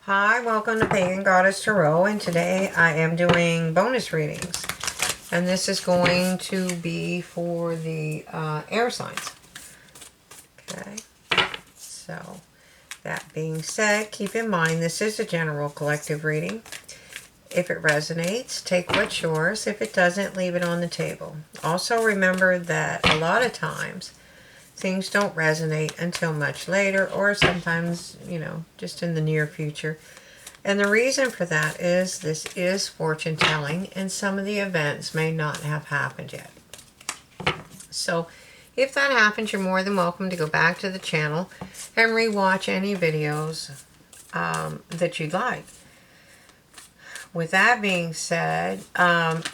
Hi, welcome to Pagan Goddess Tarot, and today I am doing bonus readings. And this is going to be for the air signs. Okay, so that being said, keep in mind this is a general collective reading. If it resonates, take what's yours. If it doesn't, leave it on the table. Also remember that a lot of times things don't resonate until much later, or sometimes, just in the near future. And the reason for that is this is fortune telling, and some of the events may not have happened yet. So if that happens, you're more than welcome to go back to the channel and rewatch any videos that you'd like. With that being said,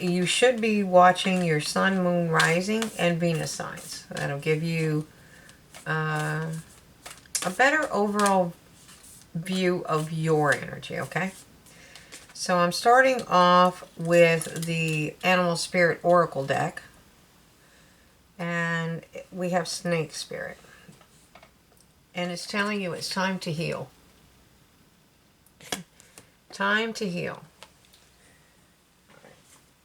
you should be watching your sun, moon, rising, and Venus signs. That'll give you a better overall view of your energy, okay? So I'm starting off with the Animal Spirit Oracle deck. And we have Snake Spirit. And it's telling you it's time to heal. Time to heal.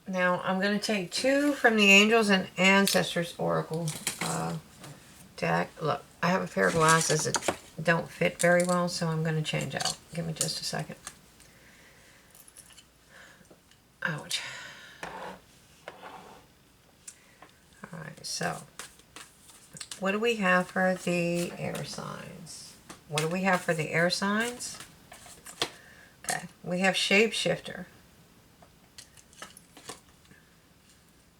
Now, I'm going to take two from the Angels and Ancestors Oracle deck. Look, I have a pair of glasses that don't fit very well, so I'm going to change out. Give me just a second. Ouch. Alright, so what do we have for the air signs? What do we have for the air signs? Okay, we have Shapeshifter.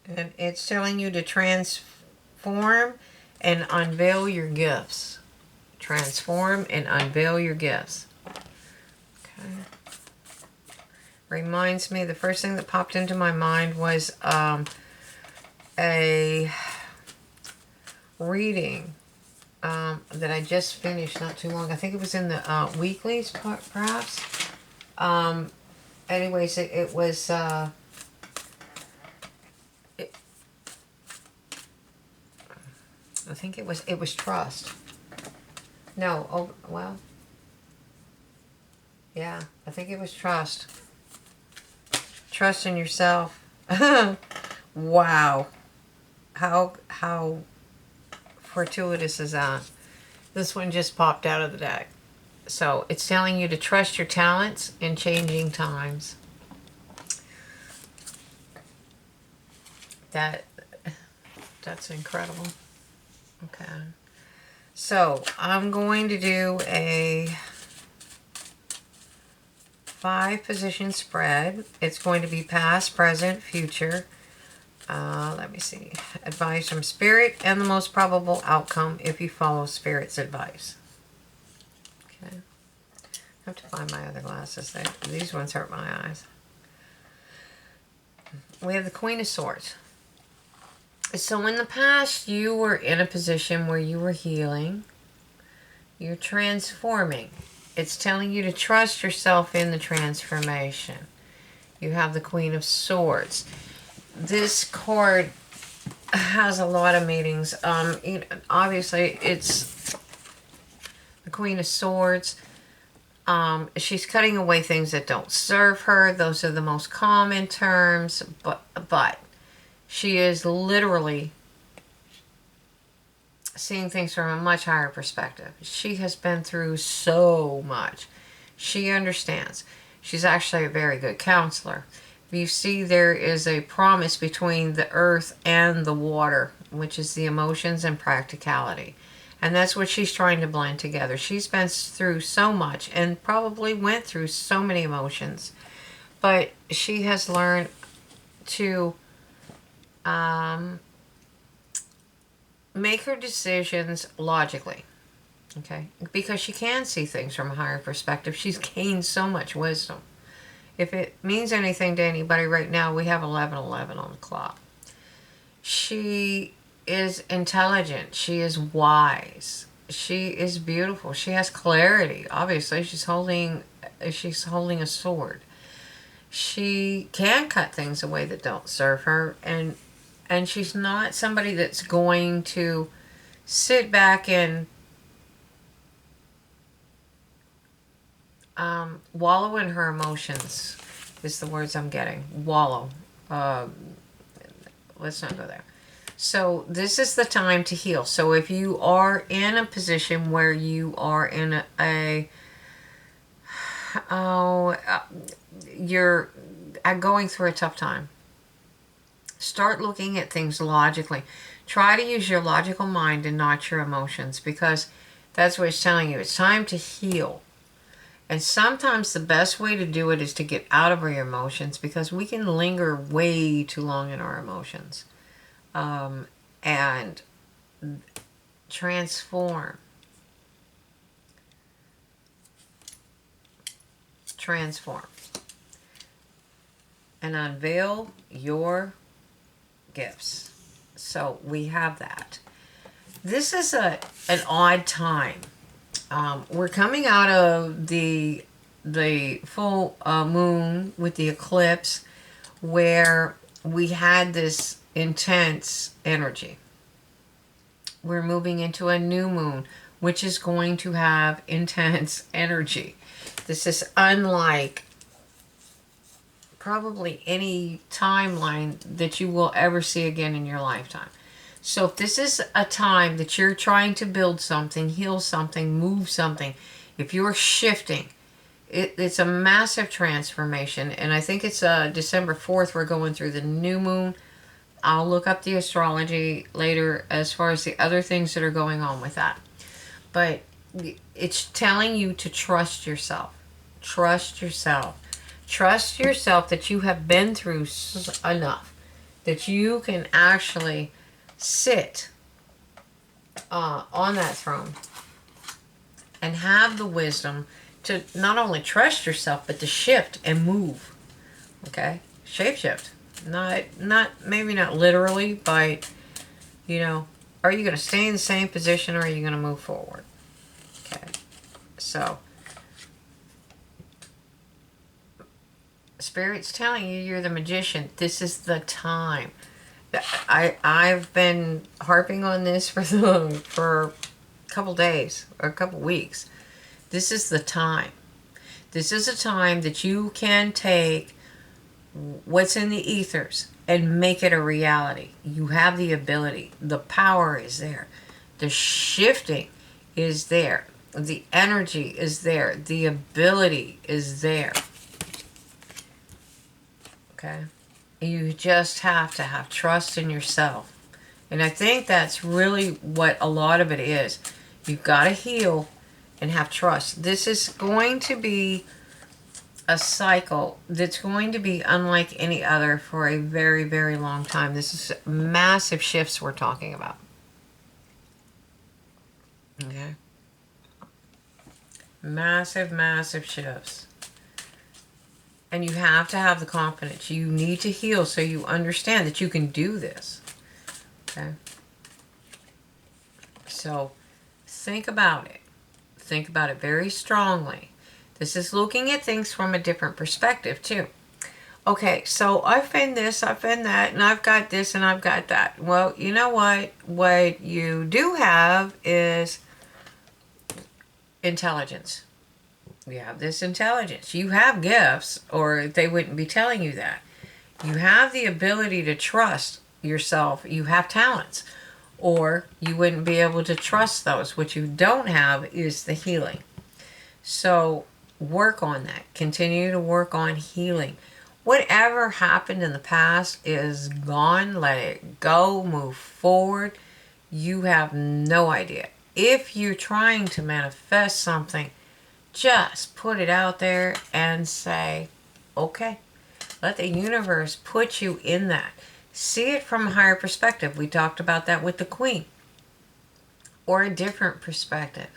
And it's telling you to transform and unveil your gifts. Transform and unveil your gifts. Okay. Reminds me, the first thing that popped into my mind was a reading that I just finished not too long. I think it was in the weeklies, perhaps. Anyways, it was... I think it was trust. No, oh, well, yeah, I think it was trust. Trust in yourself. Wow. How fortuitous is that? This one just popped out of the deck. So it's telling you to trust your talents in changing times. That's incredible. Okay. So I'm going to do a 5-position spread. It's going to be past, present, future. Let me see. Advice from Spirit and the most probable outcome if you follow Spirit's advice. Okay. I have to find my other glasses. These ones hurt my eyes. We have the Queen of Swords. So in the past, you were in a position where you were healing. You're transforming. It's telling you to trust yourself in the transformation. You have the Queen of Swords. This card has a lot of meanings. Obviously, it's the Queen of Swords. She's cutting away things that don't serve her. Those are the most common terms. But she is literally seeing things from a much higher perspective. She has been through so much. She understands. She's actually a very good counselor. You see, there is a promise between the earth and the water, which is the emotions and practicality. And that's what she's trying to blend together. She's been through so much and probably went through so many emotions. But she has learned to make her decisions logically, okay? Because she can see things from a higher perspective. She's gained so much wisdom. If it means anything to anybody right now, we have 11:11 on the clock. She is intelligent. She is wise. She is beautiful. She has clarity. Obviously, she's holding a sword. She can cut things away that don't serve her, and she's not somebody that's going to sit back and wallow in her emotions is the words I'm getting. Wallow. Let's not go there. So this is the time to heal. So if you are in a position where you are in you're going through a tough time, start looking at things logically. Try to use your logical mind and not your emotions, because that's what it's telling you. It's time to heal. And sometimes the best way to do it is to get out of our emotions, because we can linger way too long in our emotions. And transform. And unveil your gifts. So we have that. This is an odd time. We're coming out of the full moon with the eclipse, where we had this intense energy. We're moving into a new moon, which is going to have intense energy. This is unlike probably any timeline that you will ever see again in your lifetime. So if this is a time that you're trying to build something, heal something, move something, if you're shifting, it's a massive transformation. And I think it's December 4th, we're going through the new moon. I'll look up the astrology later as far as the other things that are going on with that. But it's telling you to trust yourself. Trust yourself. Trust yourself that you have been through enough that you can actually sit on that throne and have the wisdom to not only trust yourself, but to shift and move. Okay? Shape shift. Maybe not literally, but are you going to stay in the same position, or are you going to move forward? Okay. So Spirit's telling you you're the magician. This is the time. I've been harping on this for a couple days or a couple weeks. This is the time. This is a time that you can take what's in the ethers and make it a reality. You have the ability. The power is there. The shifting is there. The energy is there. The ability is there. Okay? You just have to have trust in yourself. And I think that's really what a lot of it is. You've got to heal and have trust. This is going to be a cycle that's going to be unlike any other for a very, very long time. This is massive shifts we're talking about. Okay? Massive, massive shifts. And you have to have the confidence. You need to heal so you understand that you can do this. Okay? So, think about it. Think about it very strongly. This is looking at things from a different perspective, too. Okay, so I've been this, I've been that, and I've got this, and I've got that. Well, you know what? What you do have is intelligence. You have this intelligence. You have gifts, or they wouldn't be telling you that. You have the ability to trust yourself. You have talents, or you wouldn't be able to trust those. What you don't have is the healing. So work on that. Continue to work on healing. Whatever happened in the past is gone. Let it go. Move forward. You have no idea. If you're trying to manifest something, just put it out there and say, okay. Let the universe put you in that. See it from a higher perspective. We talked about that with the Queen. Or a different perspective.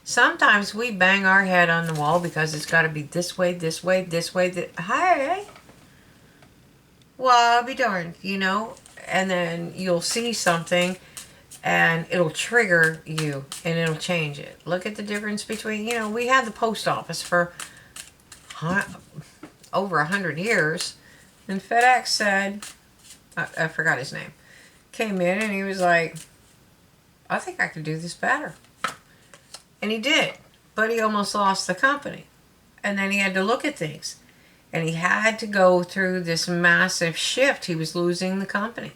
Sometimes we bang our head on the wall because it's got to be this way, this way, this way. Hey, well, I'll be darned, And then you'll see something and it'll trigger you and it'll change it. Look at the difference between, we had the post office for over 100 years. And FedEx said, I forgot his name, came in and he was like, I think I could do this better. And he did, but he almost lost the company. And then he had to look at things. And he had to go through this massive shift. He was losing the company.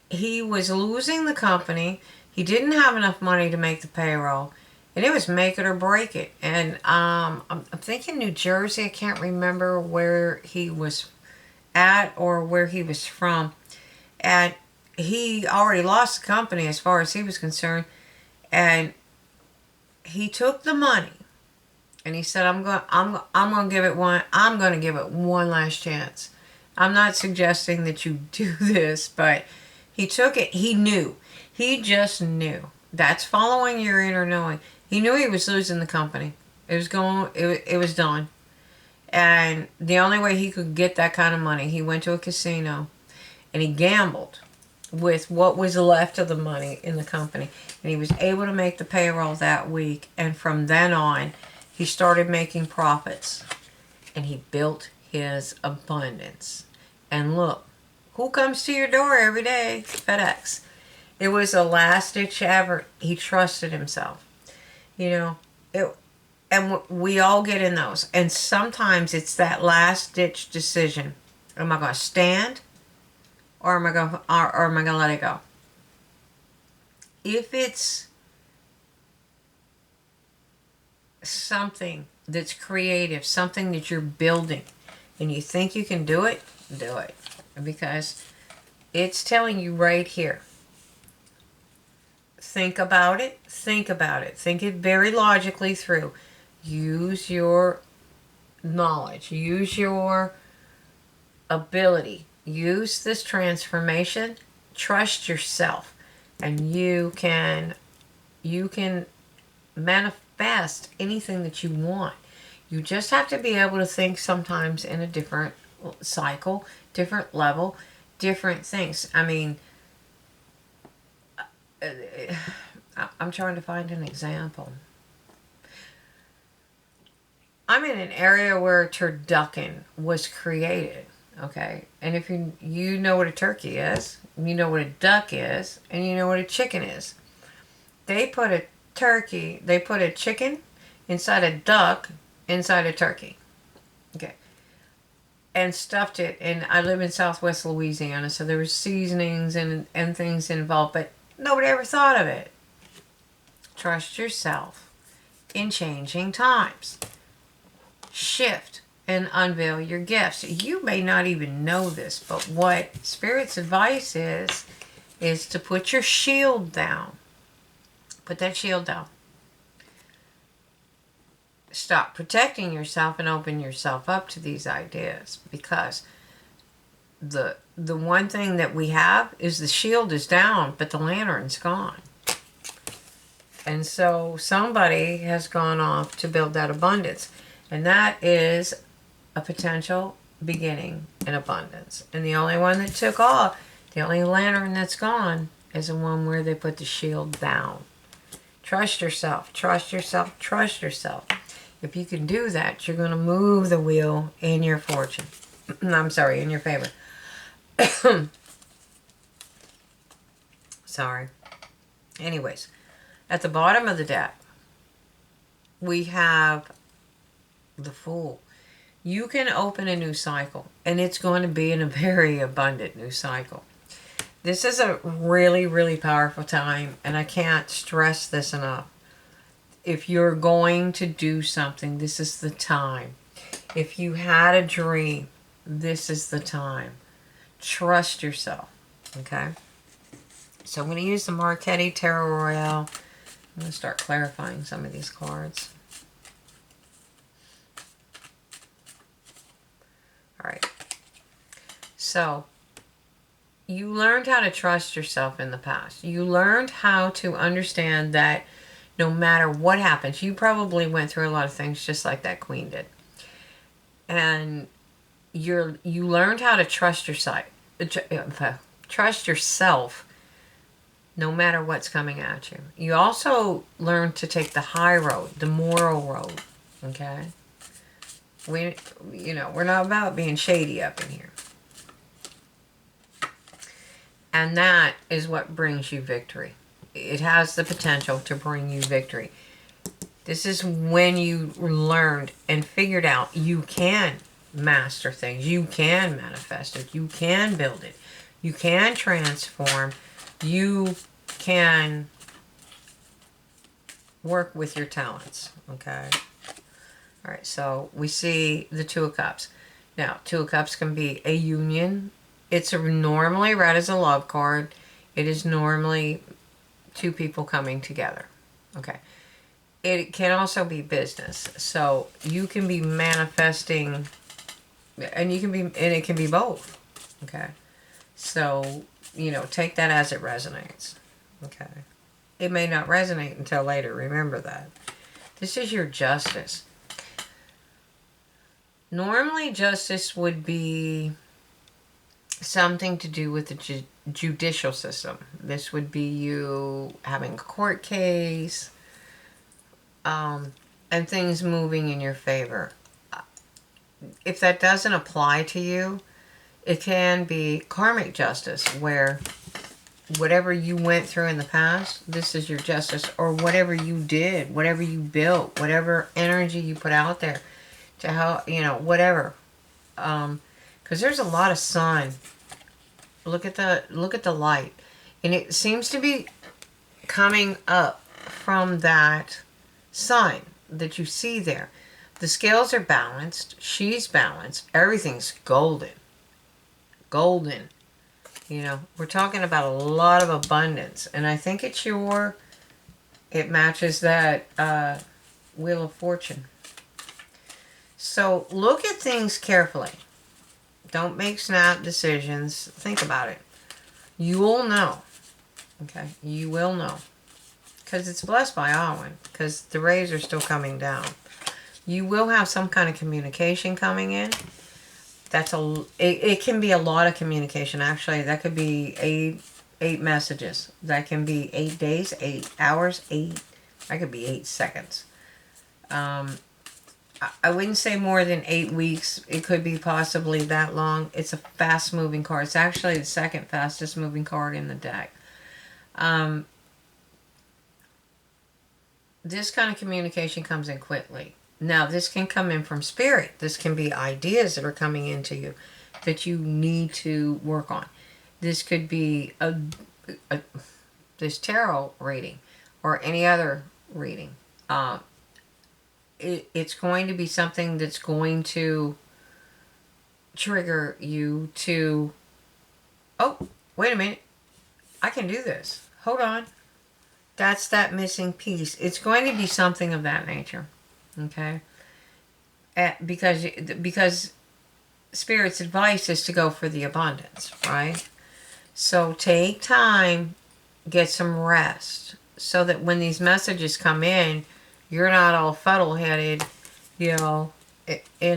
He was losing the company. He didn't have enough money to make the payroll. And it was make it or break it. And I'm thinking New Jersey. I can't remember where he was at or where he was from. And he already lost the company as far as he was concerned. And he took the money and he said, I'm going to give it one last chance. I'm not suggesting that you do this, but he took it. He knew. He just knew. That's following your inner knowing. He knew he was losing the company. It was done. And the only way he could get that kind of money, he went to a casino and he gambled with what was left of the money in the company. And he was able to make the payroll that week. And from then on, he started making profits. And he built his abundance. And look, who comes to your door every day? FedEx. It was a last-ditch effort. He trusted himself. You know, and we all get in those. And sometimes it's that last-ditch decision. Am I going to stand? Or am I going to let it go? If it's something that's creative, something that you're building, and you think you can do it, do it. Because it's telling you right here. Think about it. Think about it. Think it very logically through. Use your knowledge. Use your ability. Use this transformation. Trust yourself. And you can manifest anything that you want. You just have to be able to think sometimes in a different cycle, different level, different things. I mean, I'm trying to find an example. I'm in an area where turducken was created, okay? And if you know what a turkey is, you know what a duck is, and you know what a chicken is. They put a chicken inside a duck, inside a turkey. Okay. And stuffed it. And I live in Southwest Louisiana, so there were seasonings and things involved, but nobody ever thought of it. Trust yourself in changing times. Shift and unveil your gifts. You may not even know this, but what Spirit's advice is to put your shield down. Put that shield down. Stop protecting yourself and open yourself up to these ideas, because the one thing that we have is the shield is down, but the lantern's gone. And so somebody has gone off to build that abundance. And that is a potential beginning in abundance. And the only one that took off, the only lantern that's gone, is the one where they put the shield down. Trust yourself, trust yourself, trust yourself. If you can do that, you're going to move the wheel in your fortune. I'm sorry, in your favor. Sorry. Anyways, at the bottom of the deck, we have the Fool. You can open a new cycle, and it's going to be in a very abundant new cycle. This is a really, really powerful time, and I can't stress this enough. If you're going to do something, this is the time. If you had a dream, this is the time. Trust yourself, okay? So I'm going to use the Marquetti Tarot Royale. I'm going to start clarifying some of these cards. All right. So, you learned how to trust yourself in the past. You learned how to understand that no matter what happens, you probably went through a lot of things just like that queen did. And you learned how to trust yourself no matter what's coming at you. You also learned to take the high road, the moral road, okay? We're not about being shady up in here. And that is what brings you victory. It has the potential to bring you victory. This is when you learned and figured out you can master things. You can manifest it. You can build it. You can transform. You can work with your talents. Okay. All right. So we see the Two of Cups. Now, Two of Cups can be a union. It's normally read as a love card. It is normally two people coming together. Okay. It can also be business. So you can be manifesting, and it can be both. Okay. So, take that as it resonates. Okay. It may not resonate until later. Remember that. This is your justice. Normally, justice would be something to do with the judicial system. This would be you having a court case, and things moving in your favor. If that doesn't apply to you, it can be karmic justice, where whatever you went through in the past, this is your justice, or whatever you did, whatever you built, whatever energy you put out there to help, whatever. Because there's a lot of sun. Look at the light, and it seems to be coming up from that sign that you see there. The scales are balanced. She's balanced. Everything's golden. Golden. We're talking about a lot of abundance. And I think it matches that Wheel of Fortune. So look at things carefully. Don't make snap decisions. Think about it. You will know. Okay? You will know. Because it's blessed by Alwyn. Because the rays are still coming down. You will have some kind of communication coming in. It can be a lot of communication. Actually, that could be eight messages. That can be 8 days, 8 hours, that could be 8 seconds. I wouldn't say more than 8 weeks. It could be possibly that long. It's a fast moving card. It's actually the second fastest moving card in the deck. This kind of communication comes in quickly. Now, this can come in from spirit. This can be ideas that are coming into you that you need to work on. This could be this tarot reading or any other reading. It's going to be something that's going to trigger you to, oh, wait a minute. I can do this. Hold on. That's that missing piece. It's going to be something of that nature. Okay? Because Spirit's advice is to go for the abundance, right? So take time, get some rest, so that when these messages come in, you're not all fuddle-headed, in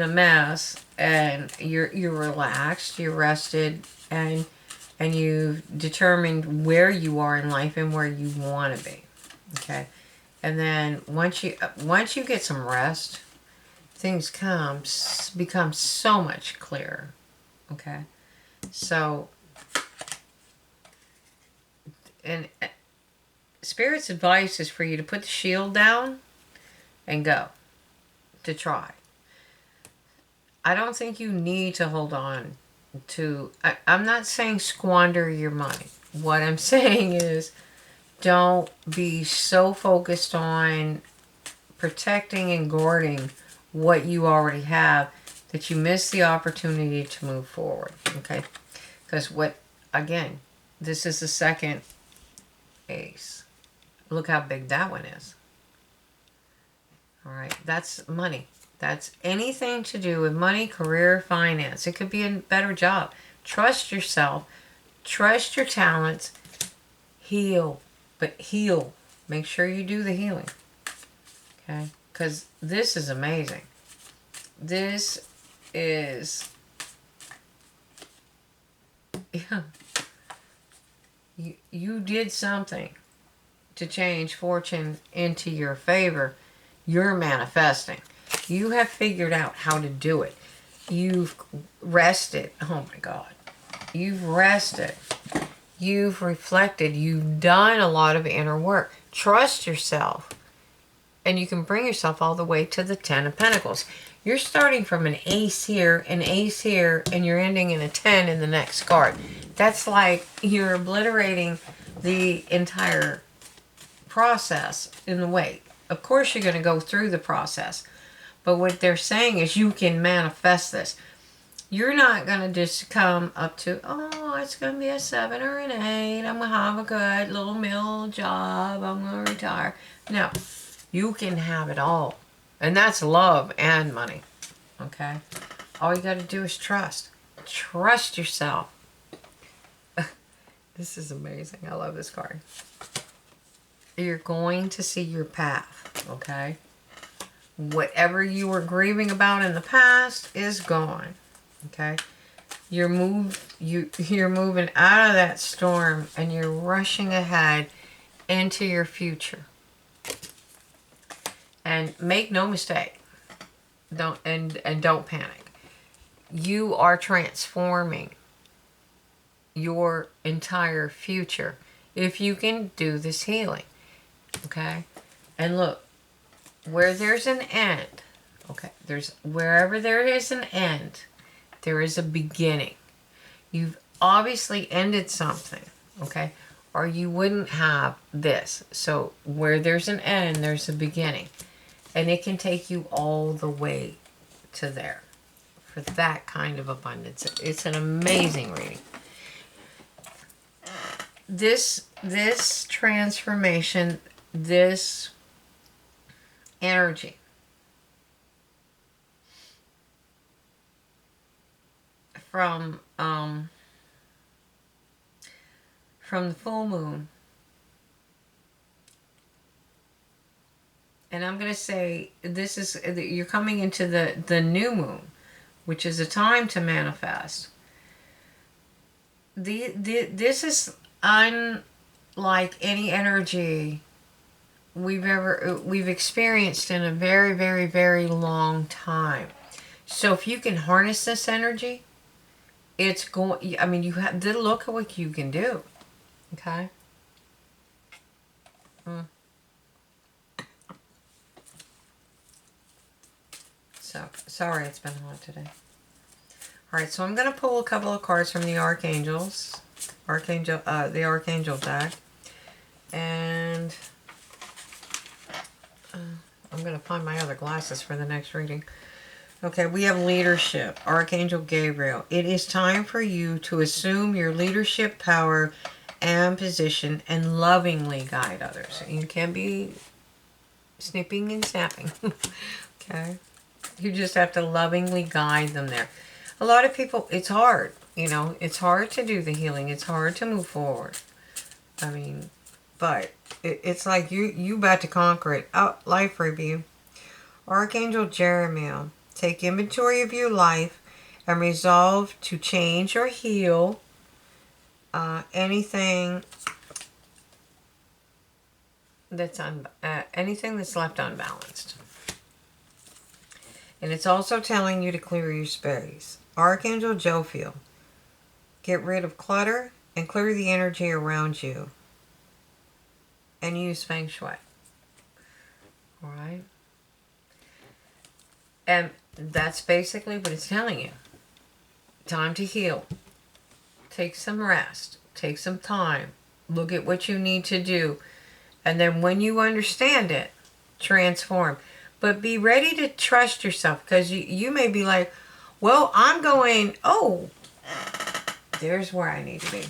a mess, and you're relaxed, you're rested, and you've determined where you are in life and where you want to be. Okay? And then once you get some rest, things become so much clearer. Okay? So, and Spirit's advice is for you to put the shield down and go. To try. I don't think you need to hold on to, I'm not saying squander your money. What I'm saying is, don't be so focused on protecting and guarding what you already have that you miss the opportunity to move forward. Okay? Because again, this is the second ace. Look how big that one is. All right? That's money. That's anything to do with money, career, finance. It could be a better job. Trust yourself. Trust your talents. Heal. But heal. Make sure you do the healing. Okay? Because this is amazing. This is... Yeah. You did something to change fortune into your favor. You're manifesting. You have figured out how to do it. You've rested. Oh my God. You've rested. You've reflected. You've done a lot of inner work. Trust yourself. And you can bring yourself all the way to the Ten of Pentacles. You're starting from an ace here, an ace here, and you're ending in a 10 in the next card. That's like you're obliterating the entire process in the way. Of course, you're going to go through the process. But what they're saying is you can manifest this. You're not going to just come up to, oh, it's going to be a 7 or an 8. I'm going to have a good little mill job. I'm going to retire. No, you can have it all. And that's love and money. Okay? All you got to do is trust. Trust yourself. This is amazing. I love this card. You're going to see your path. Okay? Whatever you were grieving about in the past is gone. Okay, you're moving out of that storm and you're rushing ahead into your future. And make no mistake, don't panic. You are transforming your entire future if you can do this healing. Okay, and look, where there's an end. Okay, wherever there is an end, there is a beginning. You've obviously ended something, okay? Or you wouldn't have this. So where there's an end, there's a beginning. And it can take you all the way to there for that kind of abundance. It's an amazing reading. This transformation, this energy, from the full moon, and I'm going to say this is, you're coming into the new moon, which is a time to manifest. This is unlike any energy we've experienced in a very, very, very long time. So if you can harness this energy, it's going, I mean, you have to look at what you can do. Okay? So, sorry it's been hot today. Alright, so I'm going to pull a couple of cards from the Archangels. The Archangel deck. And I'm going to find my other glasses for the next reading. Okay, we have leadership. Archangel Gabriel. It is time for you to assume your leadership power and position and lovingly guide others. You can't be snipping and snapping. Okay? You just have to lovingly guide them there. A lot of people, it's hard. You know, it's hard to do the healing. It's hard to move forward. I mean, but it's like you about to conquer it. Oh, life review. Archangel Jeremiah. Take inventory of your life and resolve to change or heal anything that's left unbalanced. And it's also telling you to clear your space. Archangel Jophiel. Get rid of clutter and clear the energy around you. And use Feng Shui. Alright? And that's basically what it's telling you. Time to heal. Take some rest. Take some time. Look at what you need to do. And then when you understand it, transform. But be ready to trust yourself. Because you may be like, well, I'm going, oh, there's where I need to be.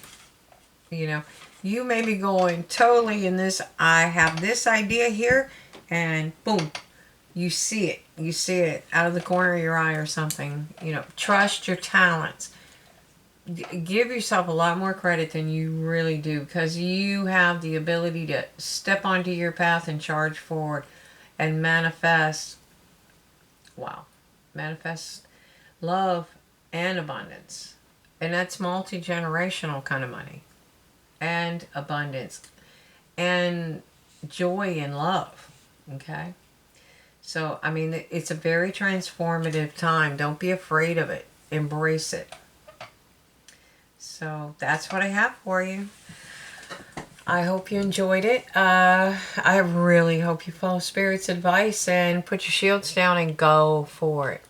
You know, you may be going totally in this, I have this idea here, and boom. You see it. You see it out of the corner of your eye or something. You know, trust your talents. Give yourself a lot more credit than you really do, because you have the ability to step onto your path and charge forward and manifest, wow, manifest love and abundance. And that's multi-generational kind of money and abundance and joy and love. Okay? So, I mean, it's a very transformative time. Don't be afraid of it. Embrace it. So, that's what I have for you. I hope you enjoyed it. I really hope you follow Spirit's advice and put your shields down and go for it.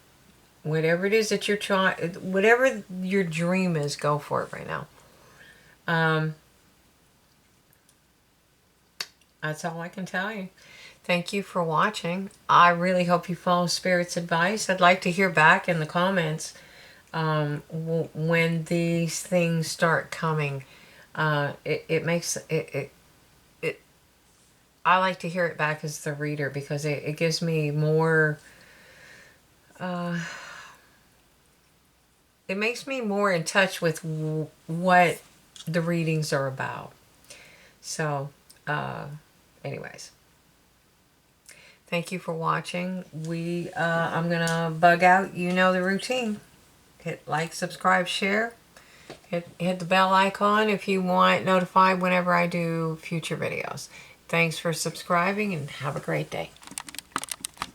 Whatever it is that you're trying, whatever your dream is, go for it right now. That's all I can tell you. Thank you for watching. I really hope you follow Spirit's advice. I'd like to hear back in the comments when these things start coming. It makes it I like to hear it back as the reader because it gives me more it makes me more in touch with what the readings are about. So anyways, thank you for watching. I'm gonna bug out. You know the routine. Hit like, subscribe, share. Hit the bell icon if you want notified whenever I do future videos. Thanks for subscribing and have a great day.